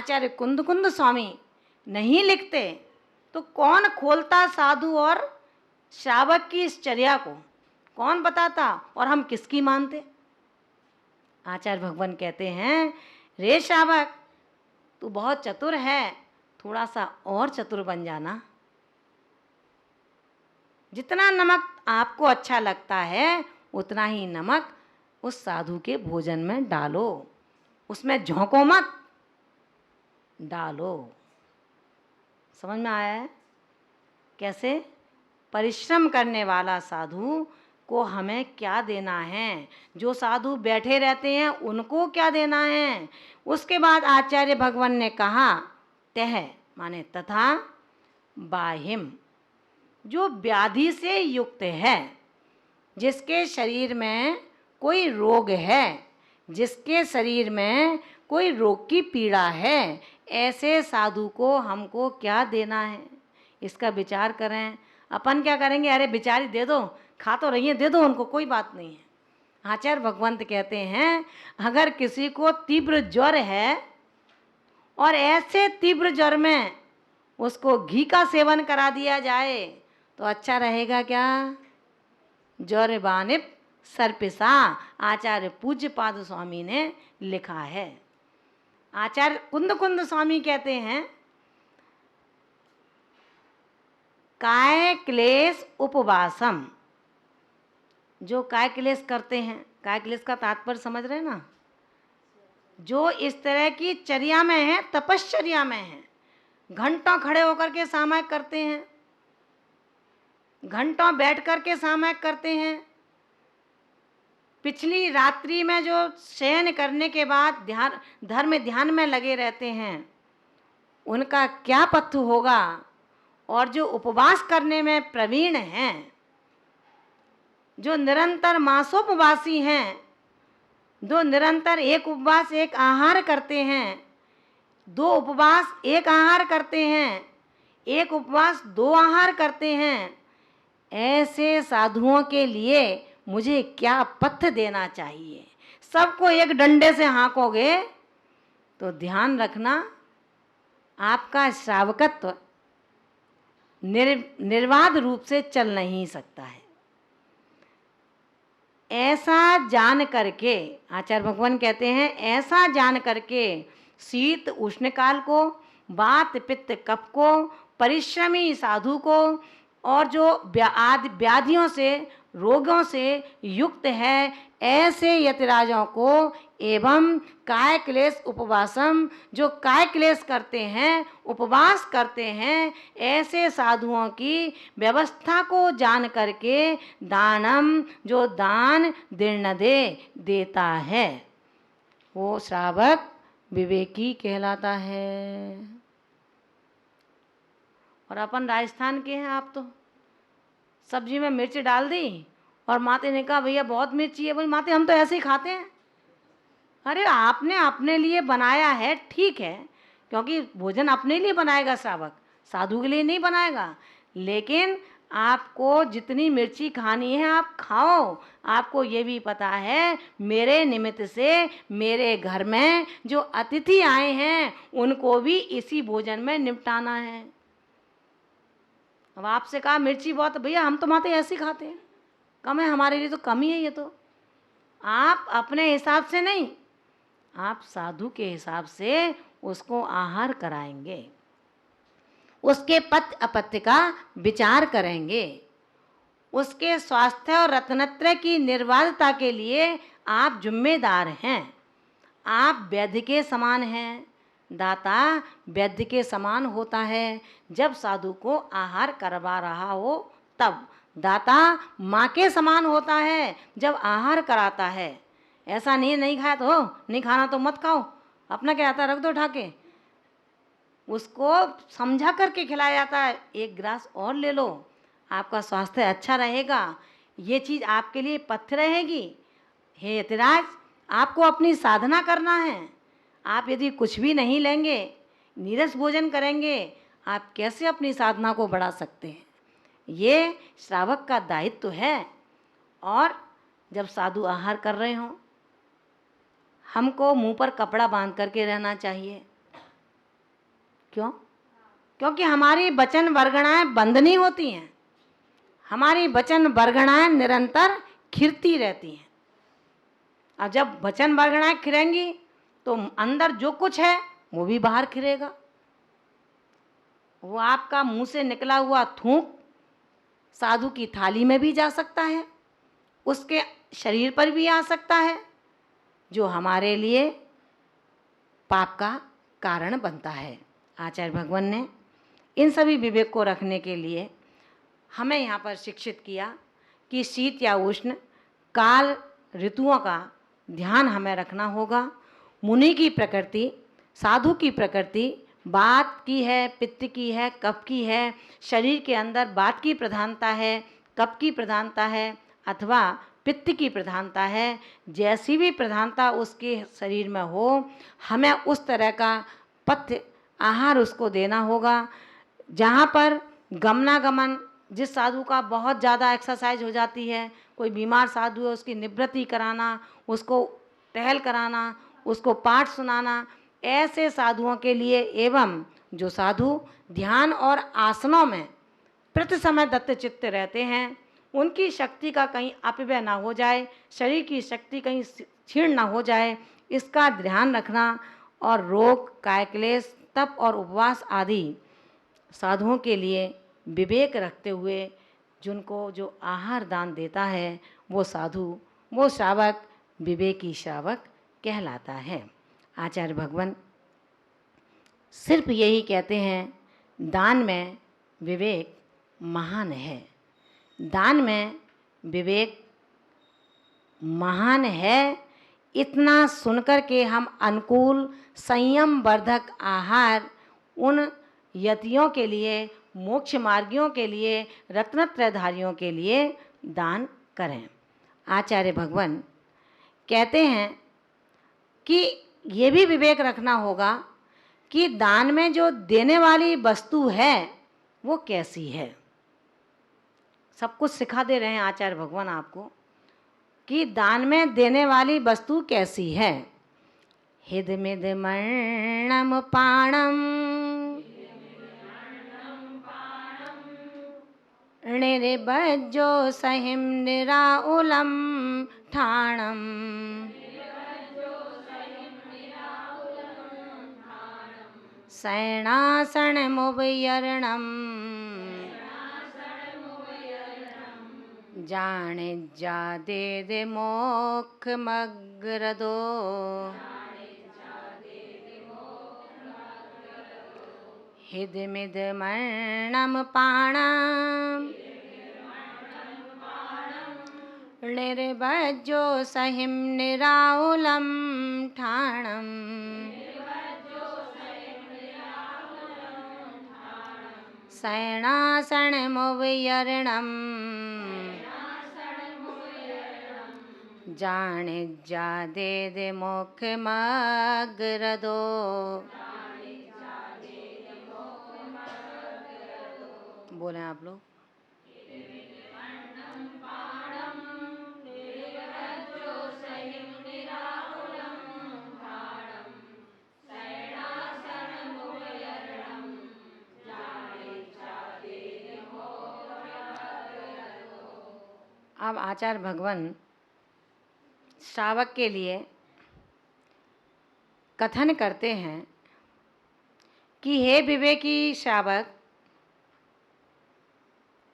आचार्य कुंद स्वामी नहीं लिखते तो कौन खोलता साधु और श्रावक की इस चर्या को? कौन बताता और हम किसकी मानते? आचार्य भगवान कहते हैं, रे श्रावक, तू बहुत चतुर है, थोड़ा सा और चतुर बन जाना। जितना नमक आपको अच्छा लगता है उतना ही नमक उस साधु के भोजन में डालो, उसमें झोंको मत, डालो। समझ में आया है? कैसे? परिश्रम करने वाला साधु को हमें क्या देना है, जो साधु बैठे रहते हैं उनको क्या देना है। उसके बाद आचार्य भगवान ने कहा, तह माने तथा, बाहिम जो व्याधि से युक्त है, जिसके शरीर में कोई रोग है, जिसके शरीर में कोई रोग की पीड़ा है, ऐसे साधु को हमको क्या देना है, इसका विचार करें। अपन क्या करेंगे, अरे बेचारी दे दो, खा तो रही है, दे दो उनको, कोई बात नहीं है। आचार्य भगवंत कहते हैं, अगर किसी को तीव्र ज्वर है और ऐसे तीव्र ज्वर में उसको घी का सेवन करा दिया जाए तो अच्छा रहेगा क्या? ज्वर बानिप सर्पिसा, आचार्य पूज्य पाद स्वामी ने लिखा है। आचार्य कुंद स्वामी कहते हैं, काय क्लेश उपवासम, जो काय क्लेश करते हैं, काय क्लेश का तात्पर्य समझ रहे हैं ना, जो इस तरह की चर्या में है, तपश्चर्या में है, घंटों खड़े होकर के सामयिक करते हैं, घंटों बैठ कर के सामयिक करते हैं, पिछली रात्रि में जो शयन करने के बाद ध्यान धर्म ध्यान में लगे रहते हैं, उनका क्या पथ्य होगा। और जो उपवास करने में प्रवीण हैं, जो निरंतर मासोपवासी हैं, जो निरंतर एक उपवास एक आहार करते हैं, दो उपवास एक आहार करते हैं, एक उपवास दो आहार करते हैं, ऐसे साधुओं के लिए मुझे क्या पथ्य देना चाहिए। सबको एक डंडे से हाँकोगे तो ध्यान रखना, आपका श्रावकत्व निर्बाध रूप से चल नहीं सकता है। ऐसा जान करके आचार्य भगवान कहते हैं, ऐसा जान करके शीत उष्ण काल को, वात पित्त कफ को, परिश्रमी साधु को और जो व्याधियों से रोगों से युक्त है, ऐसे यतिराजों को एवं काय क्लेश उपवासम, जो काय क्लेश करते हैं, उपवास करते हैं, ऐसे साधुओं की व्यवस्था को जान करके दानम, जो दान देता है, वो श्रावक विवेकी कहलाता है। और अपन राजस्थान के हैं, आप तो सब्जी में मिर्च डाल दी और माते ने कहा भैया बहुत मिर्ची है, बोली माते हम तो ऐसे ही खाते हैं। अरे आपने अपने लिए बनाया है, ठीक है, क्योंकि भोजन अपने लिए बनाएगा श्रावक, साधु के लिए नहीं बनाएगा, लेकिन आपको जितनी मिर्ची खानी है आप खाओ। आपको ये भी पता है मेरे निमित्त से मेरे घर में जो अतिथि आए हैं उनको भी इसी भोजन में निपटाना है। अब आपसे कहा मिर्ची बहुत, भैया हम तो माते ऐसे ही खाते हैं, कम है हमारे लिए तो कम ही है ये तो। आप अपने हिसाब से नहीं, आप साधु के हिसाब से उसको आहार कराएंगे, उसके पथ्य अपत्य का विचार करेंगे, उसके स्वास्थ्य और रत्नत्रय की निर्बाधता के लिए आप जिम्मेदार हैं। आप वैद्य के समान हैं, दाता वैद्य के समान होता है। जब साधु को आहार करवा रहा हो तब दाता माँ के समान होता है जब आहार कराता है। ऐसा नहीं खाया तो नहीं खाना तो मत खाओ, अपना क्या आता रख दो उठा के, उसको समझा करके खिलाया जाता है, एक गिलास और ले लो, आपका स्वास्थ्य अच्छा रहेगा, ये चीज़ आपके लिए पथ्य रहेगी। हे यतिराज, आपको अपनी साधना करना है, आप यदि कुछ भी नहीं लेंगे, नीरस भोजन करेंगे, आप कैसे अपनी साधना को बढ़ा सकते हैं। ये श्रावक का दायित्व है। और जब साधु आहार कर रहे हों, हमको मुंह पर कपड़ा बांध करके रहना चाहिए, क्यों? क्योंकि हमारी वचन वर्गणाएं बंद नहीं होती हैं, हमारी वचन वर्गणाएं निरंतर खिरती रहती हैं। अब जब वचन वर्गणाएं खिरेंगी तो अंदर जो कुछ है वो भी बाहर खिरेगा। वो आपका मुंह से निकला हुआ थूक साधु की थाली में भी जा सकता है, उसके शरीर पर भी आ सकता है, जो हमारे लिए पाप का कारण बनता है। आचार्य भगवान ने इन सभी विवेक को रखने के लिए हमें यहाँ पर शिक्षित किया कि शीत या उष्ण काल ऋतुओं का ध्यान हमें रखना होगा। मुनि की प्रकृति, साधु की प्रकृति वात की है, पित्त की है, कफ की है, शरीर के अंदर वात की प्रधानता है, कफ की प्रधानता है अथवा पित्त की प्रधानता है। जैसी भी प्रधानता उसके शरीर में हो, हमें उस तरह का पथ्य आहार उसको देना होगा। जहाँ पर गमनागमन, जिस साधु का बहुत ज़्यादा एक्सरसाइज हो जाती है, कोई बीमार साधु है उसकी निवृत्ति कराना, उसको टहल कराना, उसको पाठ सुनाना, ऐसे साधुओं के लिए एवं जो साधु ध्यान और आसनों में प्रति समय दत्त चित्त रहते हैं, उनकी शक्ति का कहीं अपव्यय ना हो जाए, शरीर की शक्ति कहीं क्षीण ना हो जाए, इसका ध्यान रखना। और रोग, कायक्लेश, तप और उपवास आदि साधुओं के लिए विवेक रखते हुए जिनको जो आहार दान देता है वो साधु, वो श्रावक विवेकी श्रावक कहलाता है। आचार्य भगवान सिर्फ यही कहते हैं, दान में विवेक महान है, दान में विवेक महान है। इतना सुनकर के हम अनुकूल संयम वर्धक आहार उन यतियों के लिए, मोक्ष मार्गियों के लिए, रत्नत्रयधारियों के लिए दान करें। आचार्य भगवान कहते हैं कि ये भी विवेक रखना होगा कि दान में जो देने वाली वस्तु है वो कैसी है। सब कुछ सिखा दे रहे हैं आचार्य भगवान आपको कि दान में देने वाली वस्तु कैसी है। हिदमिद मर्णम पाणम निर्भज्यो सहिम निराउलम ठाणम शयनासनमुपयर्णम जानिज्जा दे मोक्ष मग्रदो हिदमिद मर्णम पाणम निर्भज्यो सहिम निराउलम ठाणम शयनासनमुपयर्णम जानिज्जा दे मोक्ष मग्रदो। बोले आप लोग। अब आचार्य भगवान श्रावक के लिए कथन करते हैं कि हे विवेकी श्रावक,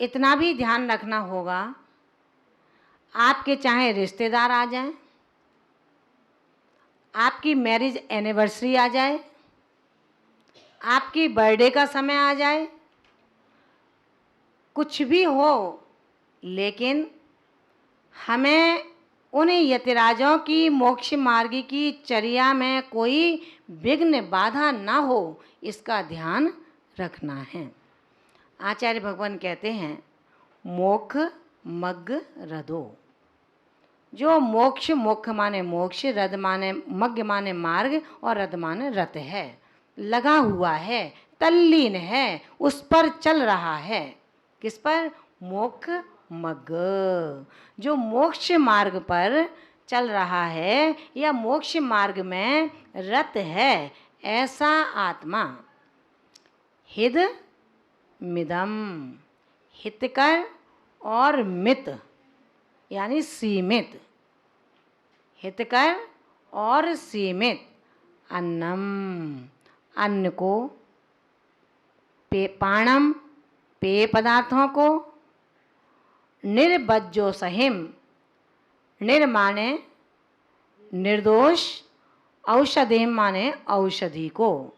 इतना भी ध्यान रखना होगा, आपके चाहे रिश्तेदार आ जाएं, आपकी मैरिज एनिवर्सरी आ जाए, आपकी बर्थडे का समय आ जाए, कुछ भी हो, लेकिन हमें उन यतिराजों की मोक्ष मार्ग की चर्या में कोई विघ्न बाधा ना हो, इसका ध्यान रखना है। आचार्य भगवान कहते हैं मोक्ष मग्ग रदो। जो मोक्ष, मोक्ष माने मोक्ष, रद माने मग्ग माने मार्ग और रद माने रथ है, लगा हुआ है, तल्लीन है, उस पर चल रहा है। किस पर? मोक्ष मग्ग। जो मोक्ष मार्ग पर चल रहा है या मोक्ष मार्ग में रत है, ऐसा आत्मा हित मिदम, हितकर और मित यानी सीमित, हितकर और सीमित, अन्नम अन्न को, पाणम पेय पदार्थों को, निर्बज्जो सहिम, निर माने निर्दोष, औषधिम माने औषधि को,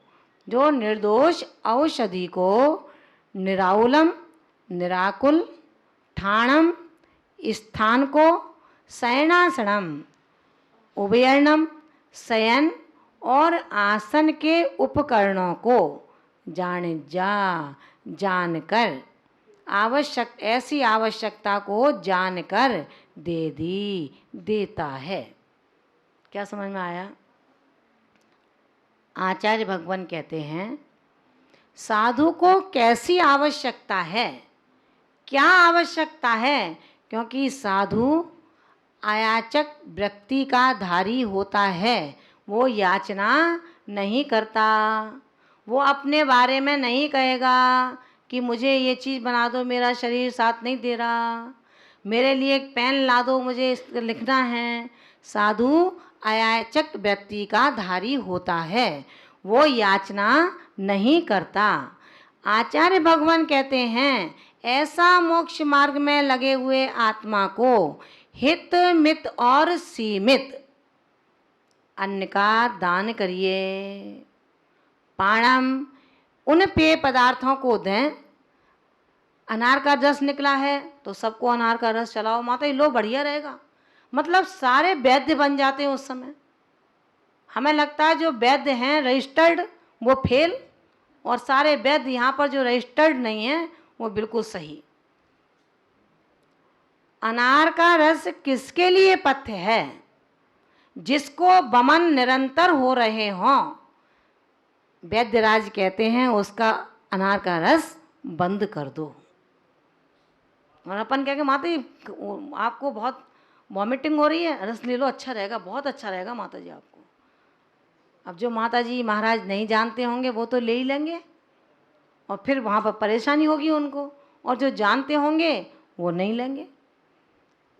जो निर्दोष औषधि को, निराउलम निराकुल, ठाणम स्थान को, शयनासनम उभयर्णम शयन और आसन के उपकरणों को, जानकर, आवश्यक ऐसी आवश्यकता को जानकर देता है। क्या समझ में आया? आचार्य भगवान कहते हैं साधु को कैसी आवश्यकता है, क्या आवश्यकता है, क्योंकि साधु आयाचक वृत्ति का धारी होता है। वो याचना नहीं करता, वो अपने बारे में नहीं कहेगा कि मुझे ये चीज़ बना दो, मेरा शरीर साथ नहीं दे रहा, मेरे लिए एक पेन ला दो, मुझे लिखना है। साधु अयाचक व्यक्ति का धारी होता है, वो याचना नहीं करता। आचार्य भगवान कहते हैं ऐसा मोक्ष मार्ग में लगे हुए आत्मा को हित मित और सीमित अन्न का दान करिए, पाणम उन पेय पदार्थों को दें। अनार का रस निकला है तो सबको अनार का रस चलाओ, माता ये लो बढ़िया रहेगा। मतलब सारे वैद्य बन जाते हैं उस समय। हमें लगता है जो वैद्य हैं रजिस्टर्ड वो फेल, और सारे वैद्य यहाँ पर जो रजिस्टर्ड नहीं है वो बिल्कुल सही। अनार का रस किसके लिए पथ्य है? जिसको वमन निरंतर हो रहे हों। वैद्यराज कहते हैं उसका अनार का रस बंद कर दो। और अपन कह के माता जी आपको बहुत वॉमिटिंग हो रही है, रस ले लो, अच्छा रहेगा, बहुत अच्छा रहेगा माता जी आपको। अब जो माता जी महाराज नहीं जानते होंगे वो तो ले ही लेंगे और फिर वहाँ पर परेशानी होगी उनको, और जो जानते होंगे वो नहीं लेंगे।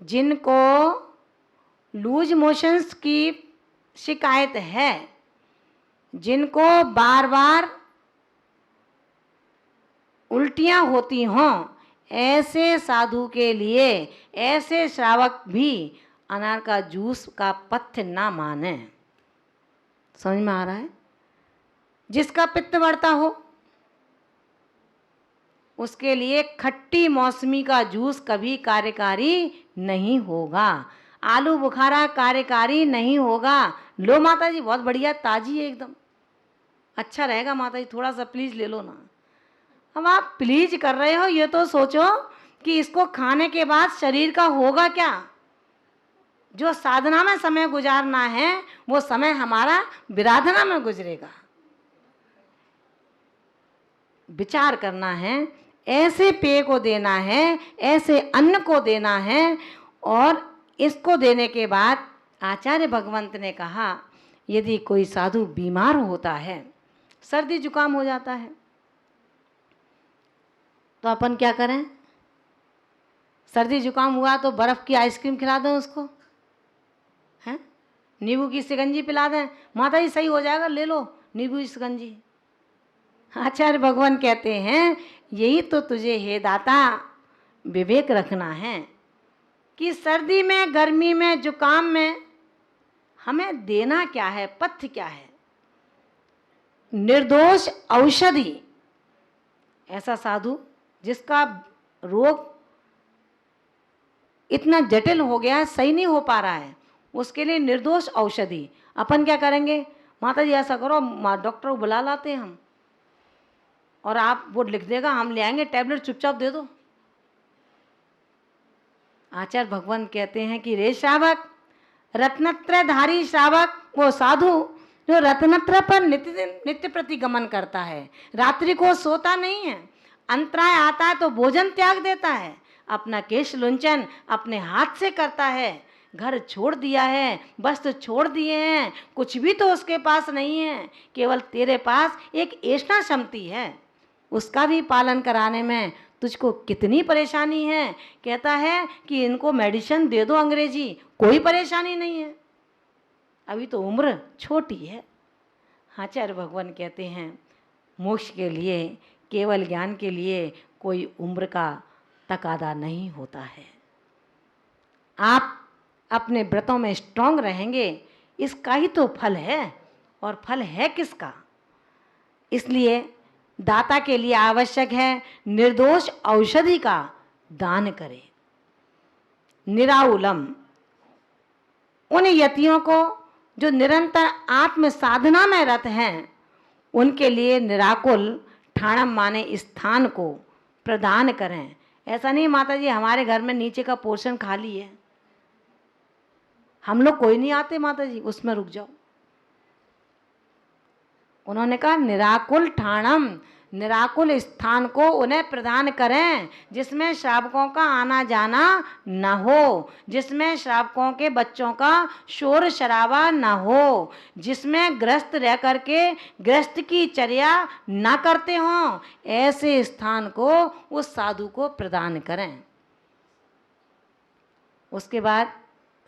जिनको लूज मोशंस की शिकायत है, जिनको बार बार उल्टियाँ होती हों, ऐसे साधु के लिए ऐसे श्रावक भी अनार का जूस का पथ्य ना माने। समझ में आ रहा है? जिसका पित्त बढ़ता हो उसके लिए खट्टी मौसमी का जूस कभी कार्यकारी नहीं होगा, आलू बुखारा कार्यकारी नहीं होगा। लो माता जी बहुत बढ़िया ताजी है एकदम, अच्छा रहेगा माता जी, थोड़ा सा प्लीज ले लो ना। अब आप प्लीज कर रहे हो, ये तो सोचो कि इसको खाने के बाद शरीर का होगा क्या। जो साधना में समय गुजारना है वो समय हमारा विराधना में गुजरेगा। विचार करना है, ऐसे पेय को देना है, ऐसे अन्न को देना है। और इसको देने के बाद आचार्य भगवंत ने कहा यदि कोई साधु बीमार होता है, सर्दी जुकाम हो जाता है, तो अपन क्या करें? सर्दी जुकाम हुआ तो बर्फ़ की आइसक्रीम खिला दें उसको, हैं? नींबू की शिकंजी पिला दें, माता जी सही हो जाएगा, ले लो नींबू की शिकंजी। आचार्य भगवान कहते हैं यही तो तुझे हे दाता विवेक रखना है कि सर्दी में, गर्मी में, जुकाम में हमें देना क्या है, पथ्य क्या है। निर्दोष औषधि, ऐसा साधु जिसका रोग इतना जटिल हो गया है, सही नहीं हो पा रहा है, उसके लिए निर्दोष औषधि। अपन क्या करेंगे? माता जी ऐसा करो, डॉक्टर को बुला लाते हैं हम, और आप वो लिख देगा, हम ले आएंगे टैबलेट, चुपचाप दे दो। आचार्य भगवान कहते हैं कि रे श्रावक, रत्नत्रयधारी श्रावक, वो साधु जो रत्नत्रय पर नित्य प्रतिगमन करता है, रात्रि को सोता नहीं है, अंतराय आता है तो भोजन त्याग देता है, अपना केश लुंचन अपने हाथ से करता है, घर छोड़ दिया है, वस्त्र छोड़ दिए हैं, कुछ भी तो उसके पास नहीं है, केवल तेरे पास एक ऐसा शक्ति है। उसका भी पालन कराने में तुझको कितनी परेशानी है। कहता है कि इनको मेडिसिन दे दो अंग्रेजी, कोई परेशानी नहीं है, अभी तो उम्र छोटी है। आचार्य भगवान कहते हैं मोक्ष के लिए, केवल ज्ञान के लिए कोई उम्र का तकादा नहीं होता है। आप अपने व्रतों में स्ट्रांग रहेंगे, इसका ही तो फल है। और फल है किसका? इसलिए दाता के लिए आवश्यक है निर्दोष औषधि का दान करे। निराउलम, उन यतियों को जो निरंतर आत्म साधना में रत हैं, उनके लिए निराकुल ठाणम माने स्थान को प्रदान करें। ऐसा नहीं माता जी हमारे घर में नीचे का पोर्शन खाली है, हम लोग कोई नहीं आते माता जी, उसमें रुक जाओ। उन्होंने कहा निराकुल ठाणम, निराकुल स्थान को उन्हें प्रदान करें, जिसमें श्रावकों का आना जाना न हो, जिसमें श्रावकों के बच्चों का शोर शराबा न हो, जिसमें ग्रस्त रह करके ग्रस्त की चर्या न करते हों, ऐसे स्थान को उस साधु को प्रदान करें। उसके बाद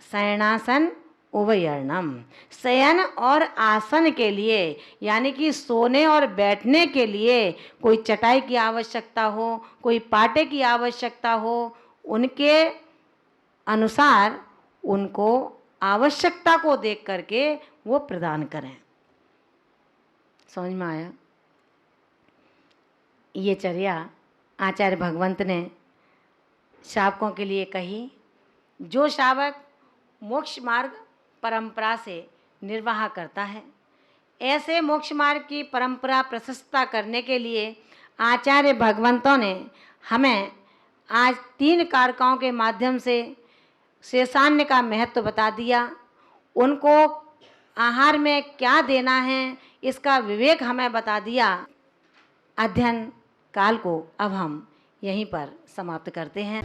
शयनासन उभयर्णम, शयन और आसन के लिए यानी कि सोने और बैठने के लिए कोई चटाई की आवश्यकता हो, कोई पाटे की आवश्यकता हो, उनके अनुसार उनको आवश्यकता को देख करके वो प्रदान करें। समझ में आया? ये चर्या आचार्य भगवंत ने श्रावकों के लिए कही। जो श्रावक मोक्ष मार्ग परंपरा से निर्वाह करता है, ऐसे मोक्ष मार्ग की परंपरा प्रशस्ता करने के लिए आचार्य भगवंतों ने हमें आज 3 कारकों के माध्यम से शेषान्न का महत्व बता दिया। उनको आहार में क्या देना है इसका विवेक हमें बता दिया। अध्ययन काल को अब हम यहीं पर समाप्त करते हैं।